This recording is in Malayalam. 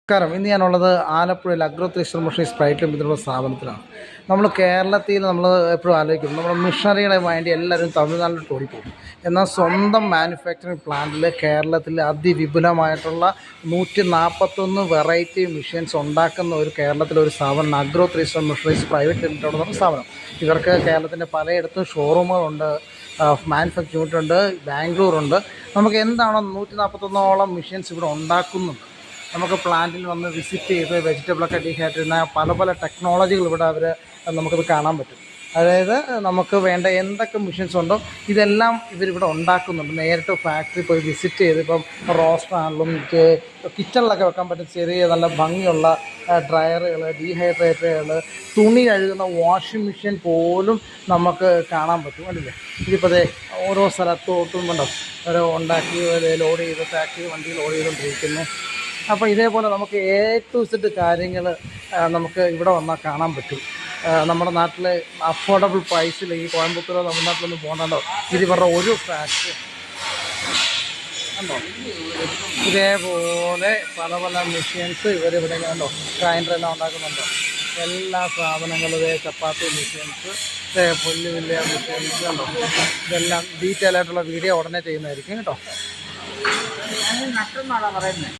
നമസ്കാരം. ഇന്ന് ഞാനുള്ളത് ആലപ്പുഴയിൽ അഗ്രോ ത്രിശൂർ മെഷീൻസ് പ്രൈവറ്റ് ലിമിറ്റഡുള്ള സ്ഥാപനത്തിലാണ്. നമ്മൾ കേരളത്തിൽ എപ്പോഴും ആലോചിക്കും, നമ്മുടെ മിഷനറികളെ വേണ്ടി എല്ലാവരും തമിഴ്നാട്ടിലോട്ട് ഓടിപ്പോകും. എന്നാൽ സ്വന്തം മാനുഫാക്ചറിങ് പ്ലാന്റിൽ കേരളത്തിൽ അതിവിപുലമായിട്ടുള്ള 141 വെറൈറ്റി മെഷീൻസ് ഉണ്ടാക്കുന്ന ഒരു കേരളത്തിലൊരു സ്ഥാപനം agro Thrissur machines private limited എന്ന സ്ഥാപനം. ഇവർക്ക് കേരളത്തിൻ്റെ പലയിടത്തും ഷോറൂമുകളുണ്ട്, മാനുഫാക്ചറിംഗ് യൂണിറ്റ് ഉണ്ട്, ബാംഗ്ലൂരുണ്ട്. നമുക്ക് എന്താണോ 141ഓളം മെഷീൻസ് ഇവിടെ ഉണ്ടാക്കുന്നുണ്ട്. നമുക്ക് പ്ലാന്റിൽ വന്ന് വിസിറ്റ് ചെയ്ത് വെജിറ്റബിളൊക്കെ ഡീഹൈഡ്രേറ്റ് ചെയ്യുന്ന പല ടെക്നോളജികൾ ഇവിടെ നമുക്കത് കാണാൻ പറ്റും. അതായത് നമുക്ക് വേണ്ട എന്തൊക്കെ മെഷീൻസ് ഉണ്ടോ ഇതെല്ലാം ഇവരിവിടെ ഉണ്ടാക്കുന്നുണ്ട്. നേരിട്ട് ഫാക്ടറി പോയി വിസിറ്റ് ചെയ്ത്, ഇപ്പം റോസ്റ്റർ ആണെങ്കിലും കിച്ചണിലൊക്കെ വെക്കാൻ പറ്റും ചെറിയ നല്ല ഭംഗിയുള്ള ഡ്രയറുകൾ, ഡീഹൈഡ്രേറ്ററുകൾ, തുണി കഴുകുന്ന വാഷിംഗ് മെഷീൻ പോലും നമുക്ക് കാണാൻ പറ്റും. അല്ലേ, ഇതിപ്പോൾ ഓരോ സ്ഥലത്തോട്ടും കണ്ടോ ഓരോ ഉണ്ടാക്കി ലോഡ് ചെയ്ത് ഫാക്ടറി വണ്ടി ലോഡ് ചെയ്തുകൊണ്ടിരിക്കുന്നു. അപ്പോൾ ഇതേപോലെ നമുക്ക് A to Z കാര്യങ്ങൾ നമുക്ക് ഇവിടെ വന്നാൽ കാണാൻ പറ്റും. നമ്മുടെ നാട്ടിലെ അഫോർഡബിൾ പ്രൈസിൽ ഈ കോയമ്പത്തൂരോ തമിഴ്നാട്ടിലൊന്നും പോകണ്ടോ. ഇതിവരുടെ ഒരു ഫാക്ടറി കണ്ടോ, ഇതേപോലെ പല മെഷീൻസ് ഇവരിവിടെ കണ്ടോ, ഗ്രൈൻഡറെല്ലാം ഉണ്ടാക്കുന്നുണ്ടോ. എല്ലാ സാധനങ്ങളും ചപ്പാത്തി മെഷീൻസ്, പുല്ല് മെഷീൻസ് കണ്ടോ. ഇതെല്ലാം ഡീറ്റെയിൽ ആയിട്ടുള്ള വീഡിയോ ഉടനെ ചെയ്യുന്നതായിരിക്കും കേട്ടോ.